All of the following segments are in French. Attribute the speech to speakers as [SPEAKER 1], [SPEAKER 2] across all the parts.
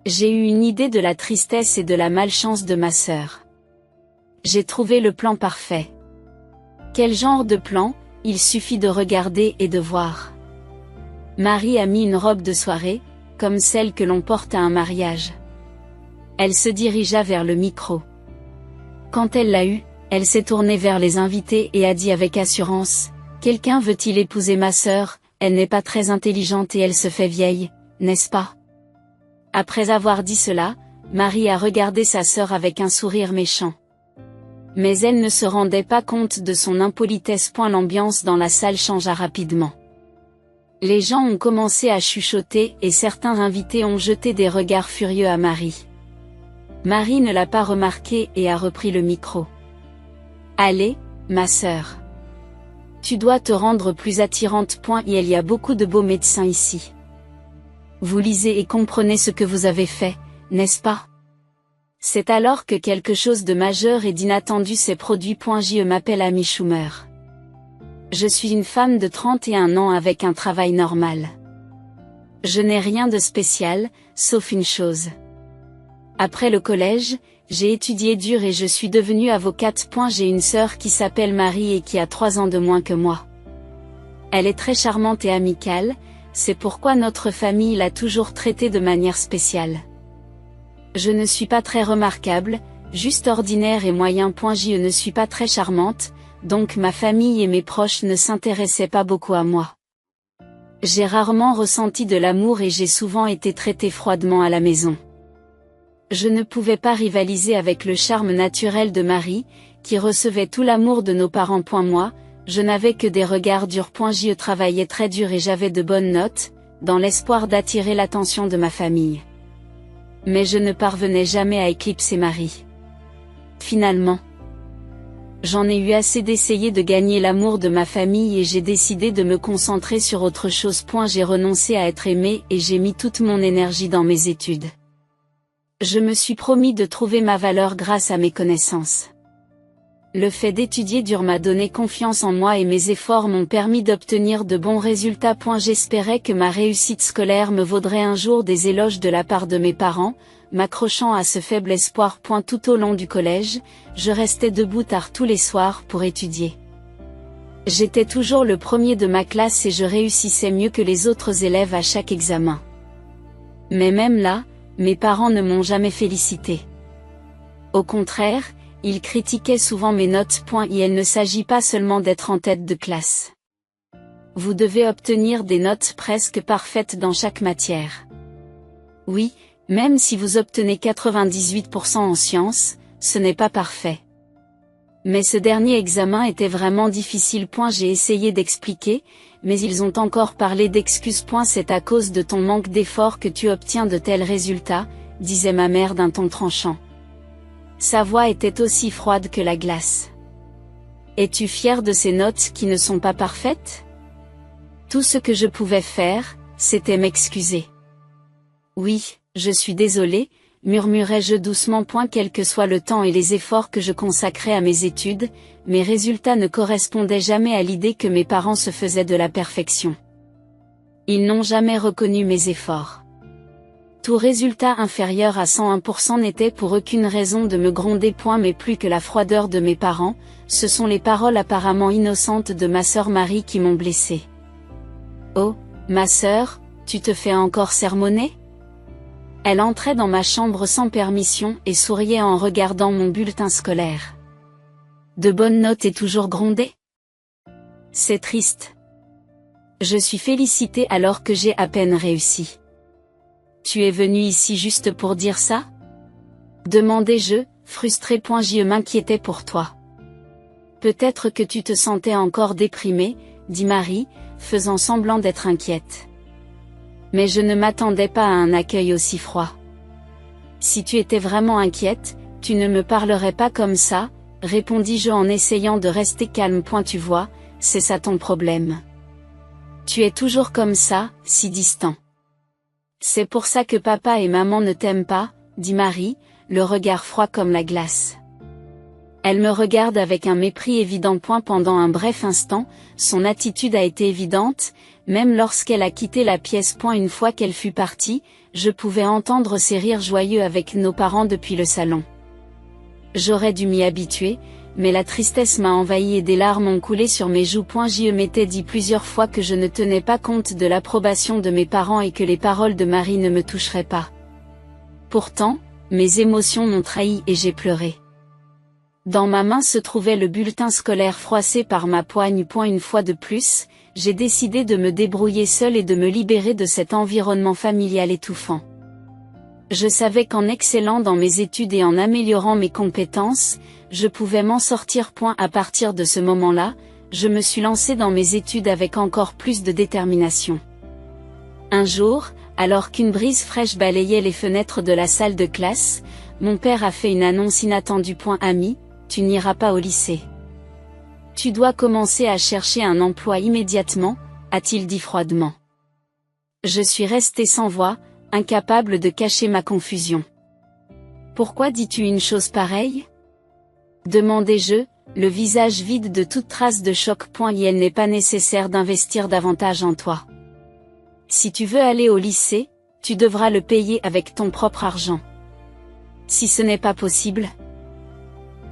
[SPEAKER 1] J'ai eu une idée de la tristesse et de la malchance de ma sœur. J'ai trouvé le plan parfait. Quel genre de plan? Il suffit de regarder et de voir. Marie a mis une robe de soirée, comme celle que l'on porte à un mariage. Elle se dirigea vers le micro. Quand elle l'a eu, elle s'est tournée vers les invités et a dit avec assurance: « Quelqu'un veut-il épouser ma sœur? Elle n'est pas très intelligente et elle se fait vieille, n'est-ce pas ?» Après avoir dit cela, Marie a regardé sa sœur avec un sourire méchant. Mais elle ne se rendait pas compte de son impolitesse. L'ambiance dans la salle changea rapidement. Les gens ont commencé à chuchoter et certains invités ont jeté des regards furieux à Marie. Marie ne l'a pas remarqué et a repris le micro. « Allez, ma sœur. Tu dois te rendre plus attirante. Il y a beaucoup de beaux médecins ici. Vous lisez et comprenez ce que vous avez fait, n'est-ce pas ? » C'est alors que quelque chose de majeur et d'inattendu s'est produit. Je m'appelle Amy Schumer. Je suis une femme de 31 ans avec un travail normal. Je n'ai rien de spécial, sauf une chose. Après le collège, j'ai étudié dur et je suis devenue avocate. J'ai une sœur qui s'appelle Marie et qui a 3 ans de moins que moi. Elle est très charmante et amicale, c'est pourquoi notre famille l'a toujours traitée de manière spéciale. Je ne suis pas très remarquable, juste ordinaire et moyen. Je ne suis pas très charmante, donc ma famille et mes proches ne s'intéressaient pas beaucoup à moi. J'ai rarement ressenti de l'amour et j'ai souvent été traitée froidement à la maison. Je ne pouvais pas rivaliser avec le charme naturel de Marie, qui recevait tout l'amour de nos parents. Moi, je n'avais que des regards durs. Je travaillais très dur et j'avais de bonnes notes, dans l'espoir d'attirer l'attention de ma famille. Mais je ne parvenais jamais à éclipser Marie. Finalement, j'en ai eu assez d'essayer de gagner l'amour de ma famille et j'ai décidé de me concentrer sur autre chose. J'ai renoncé à être aimée et j'ai mis toute mon énergie dans mes études. Je me suis promis de trouver ma valeur grâce à mes connaissances. Le fait d'étudier dur m'a donné confiance en moi et mes efforts m'ont permis d'obtenir de bons résultats. J'espérais que ma réussite scolaire me vaudrait un jour des éloges de la part de mes parents, m'accrochant à ce faible espoir. Tout au long du collège, je restais debout tard tous les soirs pour étudier. J'étais toujours le premier de ma classe et je réussissais mieux que les autres élèves à chaque examen. Mais même là, mes parents ne m'ont jamais félicité. Au contraire, ils critiquaient souvent mes notes. Il ne s'agit pas seulement d'être en tête de classe. Vous devez obtenir des notes presque parfaites dans chaque matière. Oui, même si vous obtenez 98% en sciences, ce n'est pas parfait. Mais ce dernier examen était vraiment difficile. J'ai essayé d'expliquer, mais ils ont encore parlé d'excuses. C'est à cause de ton manque d'effort que tu obtiens de tels résultats, disait ma mère d'un ton tranchant. Sa voix était aussi froide que la glace. Es-tu fière de ces notes qui ne sont pas parfaites? Tout ce que je pouvais faire, c'était m'excuser. Oui, je suis désolée, murmurai-je doucement. Quel que soit le temps et les efforts que je consacrais à mes études, mes résultats ne correspondaient jamais à l'idée que mes parents se faisaient de la perfection. Ils n'ont jamais reconnu mes efforts. Tout résultat inférieur à 101% n'était pour aucune raison de me gronder. Mais plus que la froideur de mes parents, ce sont les paroles apparemment innocentes de ma sœur Marie qui m'ont blessée. Oh, ma sœur, tu te fais encore sermonner? Elle entrait dans ma chambre sans permission et souriait en regardant mon bulletin scolaire. De bonnes notes et toujours grondée? C'est triste. Je suis félicitée alors que j'ai à peine réussi. Tu es venu ici juste pour dire ça? Demandai-je, frustré. Je m'inquiétais pour toi. Peut-être que tu te sentais encore déprimée, dit Marie, faisant semblant d'être inquiète. Mais je ne m'attendais pas à un accueil aussi froid. Si tu étais vraiment inquiète, tu ne me parlerais pas comme ça, répondis-je en essayant de rester calme. Tu vois, c'est ça ton problème. Tu es toujours comme ça, si distant. C'est pour ça que papa et maman ne t'aiment pas, dit Marie, le regard froid comme la glace. Elle me regarde avec un mépris évident. Pendant un bref instant, son attitude a été évidente, même lorsqu'elle a quitté la pièce. Une fois qu'elle fut partie, je pouvais entendre ses rires joyeux avec nos parents depuis le salon. J'aurais dû m'y habituer, mais la tristesse m'a envahi et des larmes ont coulé sur mes joues. Je m'étais dit plusieurs fois que je ne tenais pas compte de l'approbation de mes parents et que les paroles de Marie ne me toucheraient pas. Pourtant, mes émotions m'ont trahi et j'ai pleuré. Dans ma main se trouvait le bulletin scolaire froissé par ma poigne. Une fois de plus, j'ai décidé de me débrouiller seule et de me libérer de cet environnement familial étouffant. Je savais qu'en excellant dans mes études et en améliorant mes compétences, je pouvais m'en sortir. À partir de ce moment-là, je me suis lancée dans mes études avec encore plus de détermination. Un jour, alors qu'une brise fraîche balayait les fenêtres de la salle de classe, mon père a fait une annonce inattendue. Ami, tu n'iras pas au lycée. Tu dois commencer à chercher un emploi immédiatement, a-t-il dit froidement. Je suis restée sans voix, incapable de cacher ma confusion. Pourquoi dis-tu une chose pareille ? Demandai-je, le visage vide de toute trace de choc. Il n'est pas nécessaire d'investir davantage en toi. Si tu veux aller au lycée, tu devras le payer avec ton propre argent. Si ce n'est pas possible,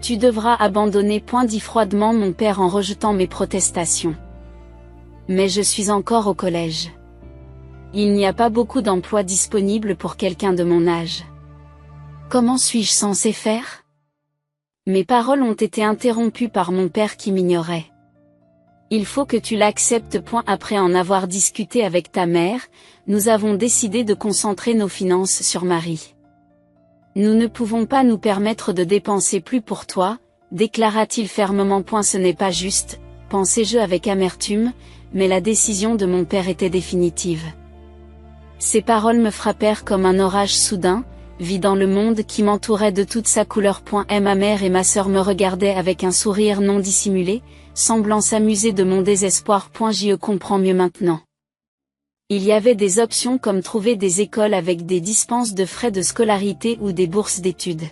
[SPEAKER 1] tu devras abandonner. Dit froidement mon père en rejetant mes protestations. Mais je suis encore au collège. Il n'y a pas beaucoup d'emplois disponibles pour quelqu'un de mon âge. Comment suis-je censé faire ? Mes paroles ont été interrompues par mon père qui m'ignorait. Il faut que tu l'acceptes. Après en avoir discuté avec ta mère, nous avons décidé de concentrer nos finances sur Marie. Nous ne pouvons pas nous permettre de dépenser plus pour toi, déclara-t-il fermement. Ce n'est pas juste, pensai-je avec amertume, mais la décision de mon père était définitive. Ces paroles me frappèrent comme un orage soudain, vidant le monde qui m'entourait de toute sa couleur. Ma mère et ma sœur me regardaient avec un sourire non dissimulé, semblant s'amuser de mon désespoir. Je comprends mieux maintenant. Il y avait des options comme trouver des écoles avec des dispenses de frais de scolarité ou des bourses d'études.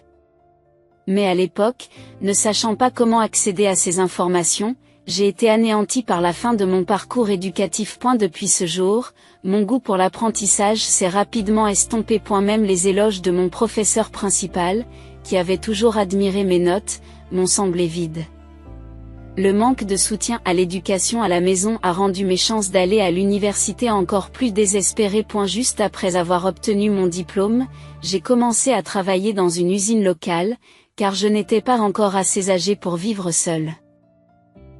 [SPEAKER 1] Mais à l'époque, ne sachant pas comment accéder à ces informations, j'ai été anéanti par la fin de mon parcours éducatif. Depuis ce jour, mon goût pour l'apprentissage s'est rapidement estompé. Même les éloges de mon professeur principal, qui avait toujours admiré mes notes, m'ont semblé vides. Le manque de soutien à l'éducation à la maison a rendu mes chances d'aller à l'université encore plus désespérées. Juste après avoir obtenu mon diplôme, j'ai commencé à travailler dans une usine locale, car je n'étais pas encore assez âgée pour vivre seule.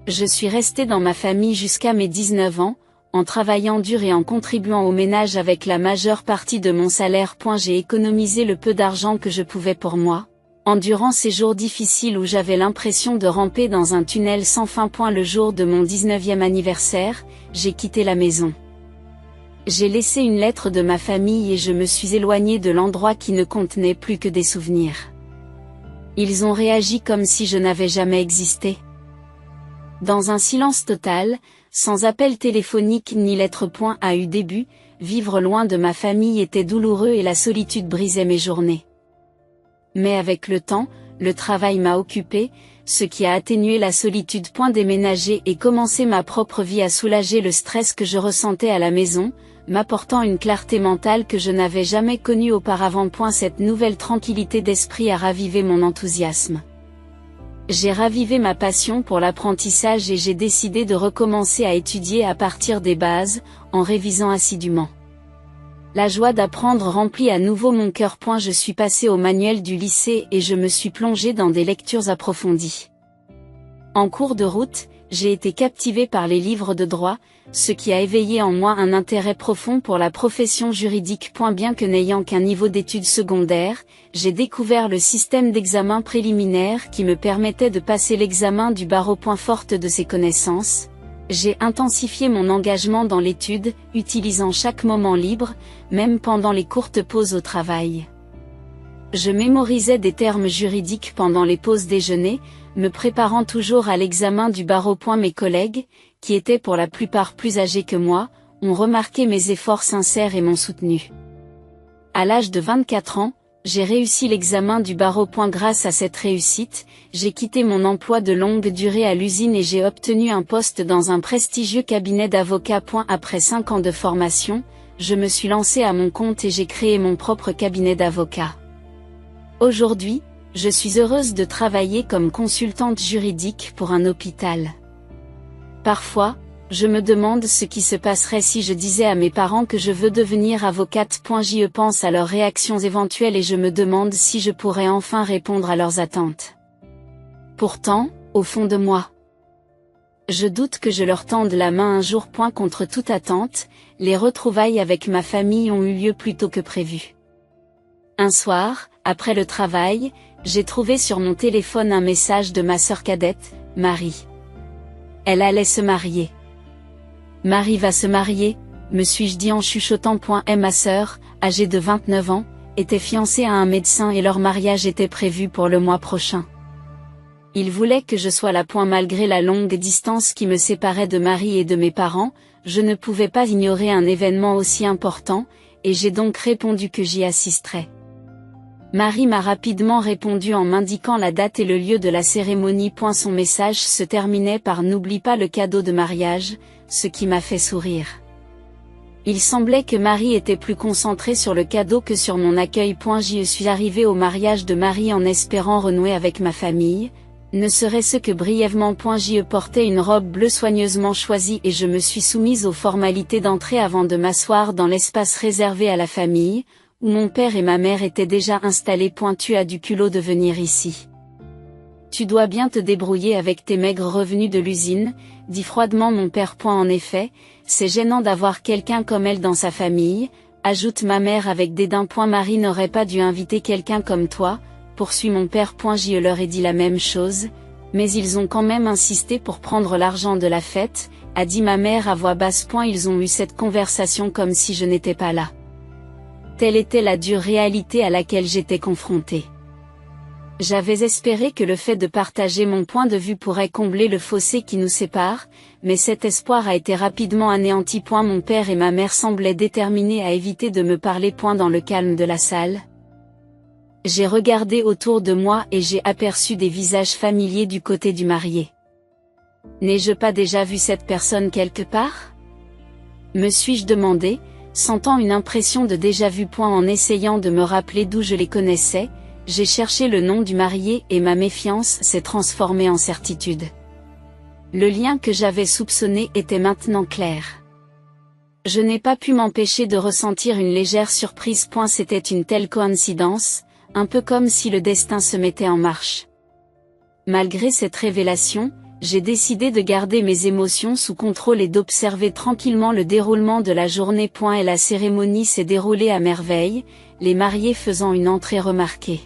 [SPEAKER 1] Je suis restée dans ma famille jusqu'à mes 19 ans, en travaillant dur et en contribuant au ménage avec la majeure partie de mon salaire. J'ai économisé le peu d'argent que je pouvais pour moi, endurant ces jours difficiles où j'avais l'impression de ramper dans un tunnel sans fin. Le jour de mon 19e anniversaire, j'ai quitté la maison. J'ai laissé une lettre de ma famille et je me suis éloignée de l'endroit qui ne contenait plus que des souvenirs. Ils ont réagi comme si je n'avais jamais existé. Dans un silence total, sans appel téléphonique ni lettre. A eu début, vivre loin de ma famille était douloureux et la solitude brisait mes journées. Mais avec le temps, le travail m'a occupé, ce qui a atténué la solitude. Déménager et commencer ma propre vie a soulagé le stress que je ressentais à la maison, m'apportant une clarté mentale que je n'avais jamais connue auparavant. Cette nouvelle tranquillité d'esprit a ravivé mon enthousiasme. J'ai ravivé ma passion pour l'apprentissage et j'ai décidé de recommencer à étudier à partir des bases, en révisant assidûment. La joie d'apprendre remplit à nouveau mon cœur. Je suis passée au manuel du lycée et je me suis plongée dans des lectures approfondies. En cours de route, j'ai été captivée par les livres de droit, ce qui a éveillé en moi un intérêt profond pour la profession juridique. Bien que n'ayant qu'un niveau d'études secondaires, j'ai découvert le système d'examen préliminaire qui me permettait de passer l'examen du barreau. Forte de ces connaissances, j'ai intensifié mon engagement dans l'étude, utilisant chaque moment libre, même pendant les courtes pauses au travail. Je mémorisais des termes juridiques pendant les pauses déjeuner, me préparant toujours à l'examen du barreau. Mes collègues, qui étaient pour la plupart plus âgés que moi, ont remarqué mes efforts sincères et m'ont soutenu. À l'âge de 24 ans, j'ai réussi l'examen du barreau. Grâce à cette réussite, j'ai quitté mon emploi de longue durée à l'usine et j'ai obtenu un poste dans un prestigieux cabinet d'avocats. Après 5 ans de formation, je me suis lancée à mon compte et j'ai créé mon propre cabinet d'avocat. Aujourd'hui, je suis heureuse de travailler comme consultante juridique pour un hôpital. Parfois, je me demande ce qui se passerait si je disais à mes parents que je veux devenir avocate. J'y pense à leurs réactions éventuelles et je me demande si je pourrais enfin répondre à leurs attentes. Pourtant, au fond de moi, je doute que je leur tende la main un jour. Contre toute attente, les retrouvailles avec ma famille ont eu lieu plus tôt que prévu. Un soir, après le travail, j'ai trouvé sur mon téléphone un message de ma sœur cadette, Marie. Elle allait se marier. Marie va se marier, me suis-je dit en chuchotant. Ma sœur, âgée de 29 ans, était fiancée à un médecin et leur mariage était prévu pour le mois prochain. Il voulait que je sois là. Malgré la longue distance qui me séparait de Marie et de mes parents, je ne pouvais pas ignorer un événement aussi important, et j'ai donc répondu que j'y assisterais. Marie m'a rapidement répondu en m'indiquant la date et le lieu de la cérémonie. Son message se terminait par « N'oublie pas le cadeau de mariage », ce qui m'a fait sourire. Il semblait que Marie était plus concentrée sur le cadeau que sur mon accueil. J'y suis arrivée au mariage de Marie en espérant renouer avec ma famille, ne serait-ce que brièvement. J'y portais une robe bleue soigneusement choisie et je me suis soumise aux formalités d'entrée avant de m'asseoir dans l'espace réservé à la famille, où mon père et ma mère étaient déjà installés. Tu as du culot de venir ici. Tu dois bien te débrouiller avec tes maigres revenus de l'usine, dit froidement mon père. En effet, c'est gênant d'avoir quelqu'un comme elle dans sa famille, ajoute ma mère avec dédain. Marie n'aurait pas dû inviter quelqu'un comme toi, poursuit mon père. Je leur ai dit la même chose, mais ils ont quand même insisté pour prendre l'argent de la fête, a dit ma mère à voix basse. Ils ont eu cette conversation comme si je n'étais pas là. Telle était la dure réalité à laquelle j'étais confrontée. J'avais espéré que le fait de partager mon point de vue pourrait combler le fossé qui nous sépare, mais cet espoir a été rapidement anéanti. Mon père et ma mère semblaient déterminés à éviter de me parler. Dans le calme de la salle, j'ai regardé autour de moi et j'ai aperçu des visages familiers du côté du marié. N'ai-je pas déjà vu cette personne quelque part ? Me suis-je demandé, sentant une impression de déjà-vu. En essayant de me rappeler d'où je les connaissais, j'ai cherché le nom du marié et ma méfiance s'est transformée en certitude. Le lien que j'avais soupçonné était maintenant clair. Je n'ai pas pu m'empêcher de ressentir une légère surprise. C'était une telle coïncidence, un peu comme si le destin se mettait en marche. Malgré cette révélation, j'ai décidé de garder mes émotions sous contrôle et d'observer tranquillement le déroulement de la journée. Et la cérémonie s'est déroulée à merveille, les mariés faisant une entrée remarquée.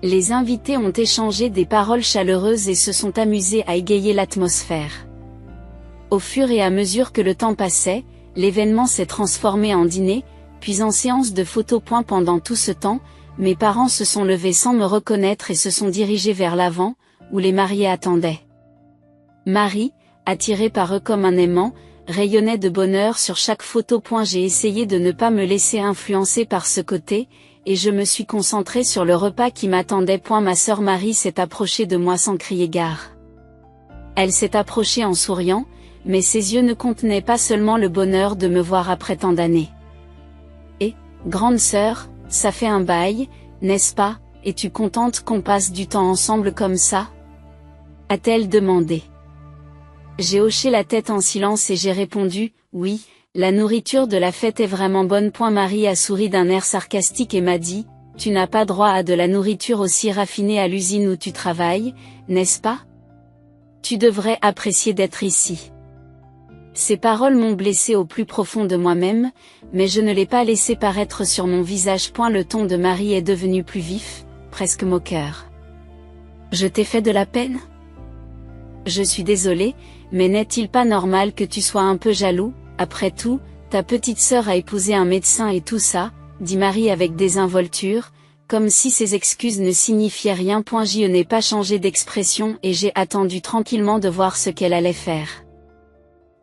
[SPEAKER 1] Les invités ont échangé des paroles chaleureuses et se sont amusés à égayer l'atmosphère. Au fur et à mesure que le temps passait, l'événement s'est transformé en dîner, puis en séance de photos. Pendant tout ce temps, mes parents se sont levés sans me reconnaître et se sont dirigés vers l'avant, où les mariés attendaient. Marie, attirée par eux comme un aimant, rayonnait de bonheur sur chaque photo. J'ai essayé de ne pas me laisser influencer par ce côté, et je me suis concentrée sur le repas qui m'attendait. Ma sœur Marie s'est approchée de moi sans crier gare. Elle s'est approchée en souriant, mais ses yeux ne contenaient pas seulement le bonheur de me voir après tant d'années. Et, grande sœur, ça fait un bail, n'est-ce pas, es-tu contente qu'on passe du temps ensemble comme ça ? A-t-elle demandé. J'ai hoché la tête en silence et j'ai répondu, oui, la nourriture de la fête est vraiment bonne. Marie a souri d'un air sarcastique et m'a dit, tu n'as pas droit à de la nourriture aussi raffinée à l'usine où tu travailles, n'est-ce pas ? Tu devrais apprécier d'être ici. Ces paroles m'ont blessé au plus profond de moi-même, mais je ne l'ai pas laissé paraître sur mon visage. Le ton de Marie est devenu plus vif, presque moqueur. Je t'ai fait de la peine ? Je suis désolée, mais n'est-il pas normal que tu sois un peu jaloux ? Après tout, ta petite sœur a épousé un médecin et tout ça, dit Marie avec désinvolture, comme si ces excuses ne signifiaient rien. Je n'ai pas changé d'expression et j'ai attendu tranquillement de voir ce qu'elle allait faire.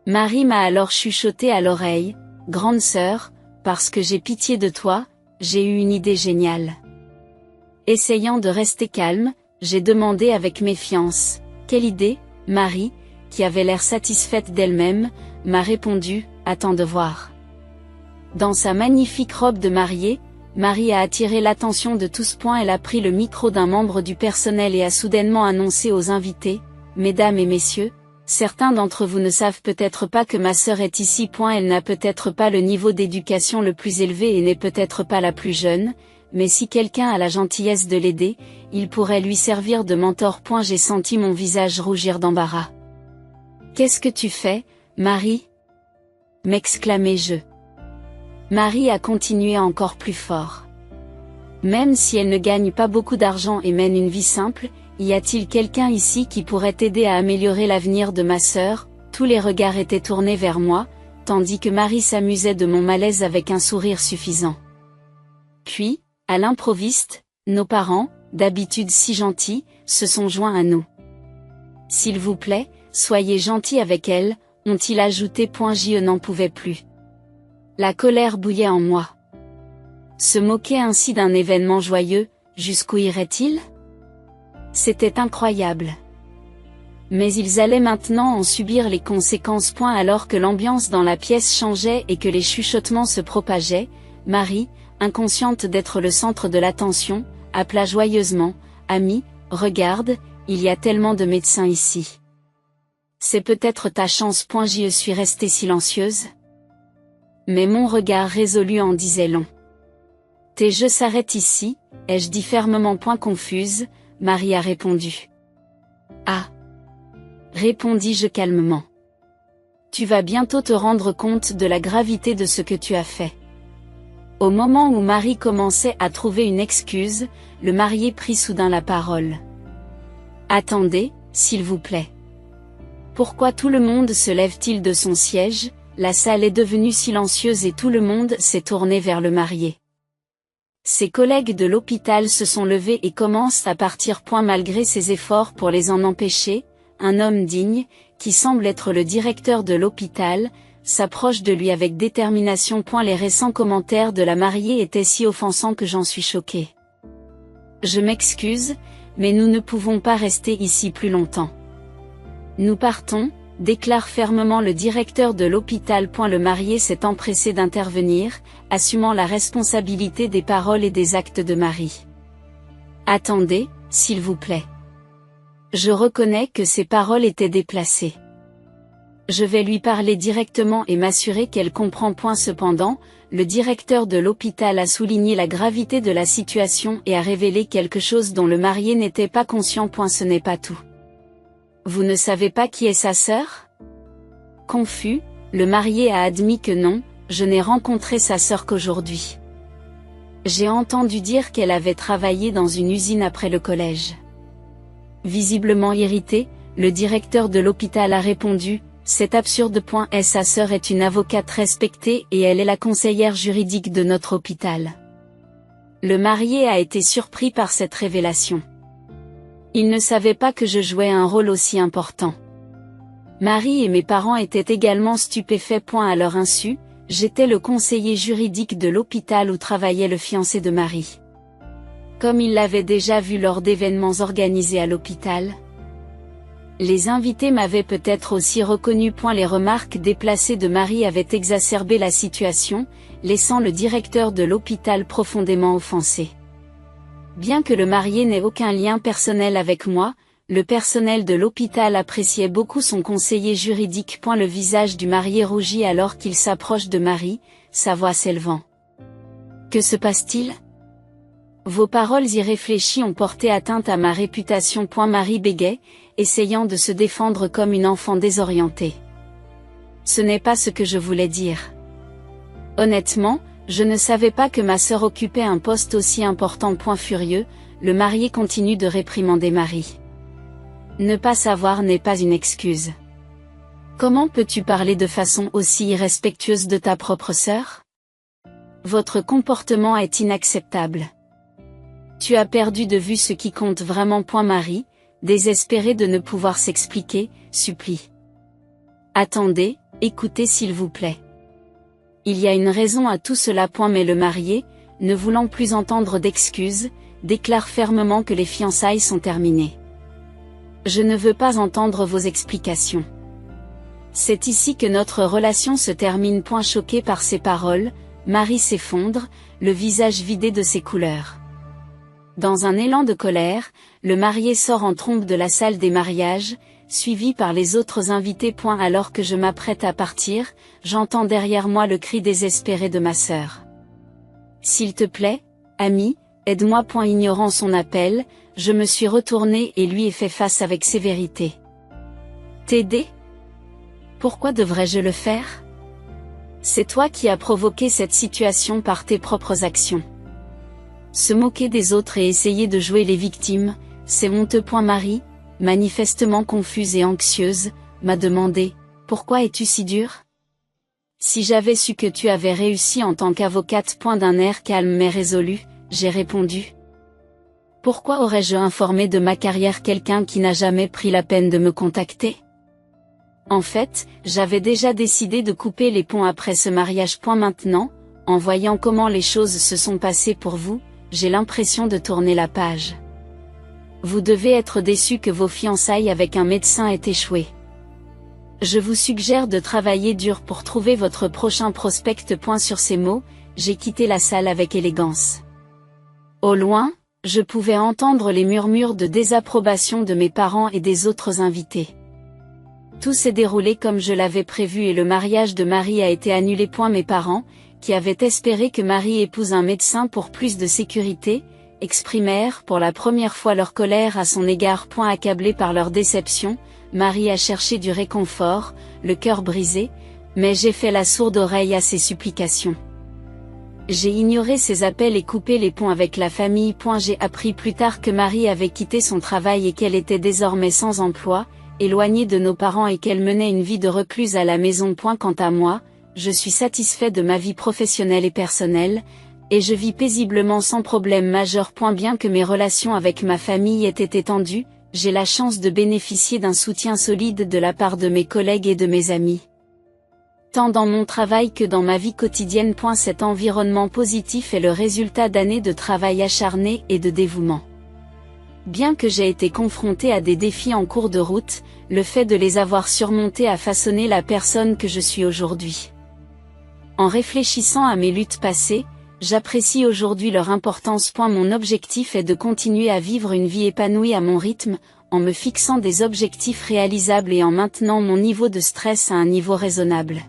[SPEAKER 1] Marie m'a alors chuchoté à l'oreille, « Grande sœur, parce que j'ai pitié de toi, j'ai eu une idée géniale. » Essayant de rester calme, j'ai demandé avec méfiance, « Quelle idée ?» Marie, qui avait l'air satisfaite d'elle-même, m'a répondu, « Attends de voir. » Dans sa magnifique robe de mariée, Marie a attiré l'attention de tous. Elle a pris le micro d'un membre du personnel et a soudainement annoncé aux invités, « Mesdames et messieurs, certains d'entre vous ne savent peut-être pas que ma sœur est ici. Elle n'a peut-être pas le niveau d'éducation le plus élevé et n'est peut-être pas la plus jeune, mais si quelqu'un a la gentillesse de l'aider, il pourrait lui servir de mentor. J'ai senti mon visage rougir d'embarras. « Qu'est-ce que tu fais, Marie ?» m'exclamai-je. Marie a continué encore plus fort. Même si elle ne gagne pas beaucoup d'argent et mène une vie simple, y a-t-il quelqu'un ici qui pourrait t'aider à améliorer l'avenir de ma sœur? Tous les regards étaient tournés vers moi, tandis que Marie s'amusait de mon malaise avec un sourire suffisant. Puis, à l'improviste, nos parents, d'habitude si gentils, se sont joints à nous. « S'il vous plaît, soyez gentils avec elle », ont-ils ajouté. Je n'en pouvais plus. La colère bouillait en moi. Se moquer ainsi d'un événement joyeux, jusqu'où irait-il? C'était incroyable. Mais ils allaient maintenant en subir les conséquences. Alors que l'ambiance dans la pièce changeait et que les chuchotements se propageaient, Marie, inconsciente d'être le centre de l'attention, appela joyeusement, « Ami, regarde, il y a tellement de médecins ici. » C'est peut-être ta chance. Je suis restée silencieuse. Mais mon regard résolu en disait long. Tes jeux s'arrêtent ici, ai-je dit fermement. Confuse, Marie a répondu. Ah, répondis-je calmement. Tu vas bientôt te rendre compte de la gravité de ce que tu as fait. Au moment où Marie commençait à trouver une excuse, le marié prit soudain la parole. Attendez, s'il vous plaît. Pourquoi tout le monde se lève-t-il de son siège? La salle est devenue silencieuse et tout le monde s'est tourné vers le marié. Ses collègues de l'hôpital se sont levés et commencent à partir. Malgré ses efforts pour les en empêcher, un homme digne, qui semble être le directeur de l'hôpital, s'approche de lui avec détermination. Les récents commentaires de la mariée étaient si offensants que j'en suis choquée. Je m'excuse, mais nous ne pouvons pas rester ici plus longtemps. Nous partons, déclare fermement le directeur de l'hôpital. Le marié s'est empressé d'intervenir, assumant la responsabilité des paroles et des actes de Marie. Attendez, s'il vous plaît. Je reconnais que ces paroles étaient déplacées. Je vais lui parler directement et m'assurer qu'elle comprend. Cependant, le directeur de l'hôpital a souligné la gravité de la situation et a révélé quelque chose dont le marié n'était pas conscient. Ce n'est pas tout. Vous ne savez pas qui est sa sœur? Confus, le marié a admis que non, je n'ai rencontré sa sœur qu'aujourd'hui. J'ai entendu dire qu'elle avait travaillé dans une usine après le collège. Visiblement irrité, le directeur de l'hôpital a répondu, « C'est absurde. Sa sœur est une avocate respectée et elle est la conseillère juridique de notre hôpital. » Le marié a été surpris par cette révélation. Il ne savait pas que je jouais un rôle aussi important. Marie et mes parents étaient également stupéfaits. À leur insu, j'étais le conseiller juridique de l'hôpital où travaillait le fiancé de Marie. Comme ils l'avaient déjà vu lors d'événements organisés à l'hôpital. Les invités m'avaient peut-être aussi reconnu. Les remarques déplacées de Marie avaient exacerbé la situation, laissant le directeur de l'hôpital profondément offensé. Bien que le marié n'ait aucun lien personnel avec moi, le personnel de l'hôpital appréciait beaucoup son conseiller juridique. Le visage du marié rougit alors qu'il s'approche de Marie, sa voix s'élevant. Que se passe-t-il? Vos paroles irréfléchies ont porté atteinte à ma réputation. Marie bégait, essayant de se défendre comme une enfant désorientée. Ce n'est pas ce que je voulais dire. Honnêtement, je ne savais pas que ma sœur occupait un poste aussi important. Furieux, le marié continue de réprimander Marie. Ne pas savoir n'est pas une excuse. Comment peux-tu parler de façon aussi irrespectueuse de ta propre sœur? Votre comportement est inacceptable. Tu as perdu de vue ce qui compte vraiment. Marie, désespérée de ne pouvoir s'expliquer, supplie. Attendez, écoutez s'il vous plaît. Il y a une raison à tout cela. Mais le marié, ne voulant plus entendre d'excuses, déclare fermement que les fiançailles sont terminées. Je ne veux pas entendre vos explications. C'est ici que notre relation se termine. Choqué par ces paroles, Marie s'effondre, le visage vidé de ses couleurs. Dans un élan de colère, le marié sort en trompe de la salle des mariages, suivi par les autres invités. Alors que je m'apprête à partir, j'entends derrière moi le cri désespéré de ma sœur. S'il te plaît, ami, aide-moi. Ignorant son appel, je me suis retournée et lui ai fait face avec sévérité. T'aider? Pourquoi devrais-je le faire? C'est toi qui as provoqué cette situation par tes propres actions. Se moquer des autres et essayer de jouer les victimes, c'est honteux. Marie, manifestement confuse et anxieuse, m'a demandé « Pourquoi es-tu si dure ?» Si j'avais su que tu avais réussi en tant qu'avocate. D'un air calme mais résolu, j'ai répondu. Pourquoi aurais-je informé de ma carrière quelqu'un qui n'a jamais pris la peine de me contacter? En fait, j'avais déjà décidé de couper les ponts après ce mariage. Maintenant, en voyant comment les choses se sont passées pour vous, j'ai l'impression de tourner la page. Vous devez être déçu que vos fiançailles avec un médecin aient échoué. Je vous suggère de travailler dur pour trouver votre prochain prospect. Sur ces mots, j'ai quitté la salle avec élégance. Au loin, je pouvais entendre les murmures de désapprobation de mes parents et des autres invités. Tout s'est déroulé comme je l'avais prévu et le mariage de Marie a été annulé. Mes parents, qui avaient espéré que Marie épouse un médecin pour plus de sécurité, exprimèrent pour la première fois leur colère à son égard. Accablée par leur déception, Marie a cherché du réconfort, le cœur brisé, mais j'ai fait la sourde oreille à ses supplications. J'ai ignoré ses appels et coupé les ponts avec la famille. J'ai appris plus tard que Marie avait quitté son travail et qu'elle était désormais sans emploi, éloignée de nos parents et qu'elle menait une vie de recluse à la maison. Quant à moi, je suis satisfait de ma vie professionnelle et personnelle, et je vis paisiblement sans problème majeur. Bien que mes relations avec ma famille aient été tendues, j'ai la chance de bénéficier d'un soutien solide de la part de mes collègues et de mes amis. Tant dans mon travail que dans ma vie quotidienne. Cet environnement positif est le résultat d'années de travail acharné et de dévouement. Bien que j'ai été confronté à des défis en cours de route, le fait de les avoir surmontés a façonné la personne que je suis aujourd'hui. En réfléchissant à mes luttes passées, j'apprécie aujourd'hui leur importance. Mon objectif est de continuer à vivre une vie épanouie à mon rythme, en me fixant des objectifs réalisables et en maintenant mon niveau de stress à un niveau raisonnable.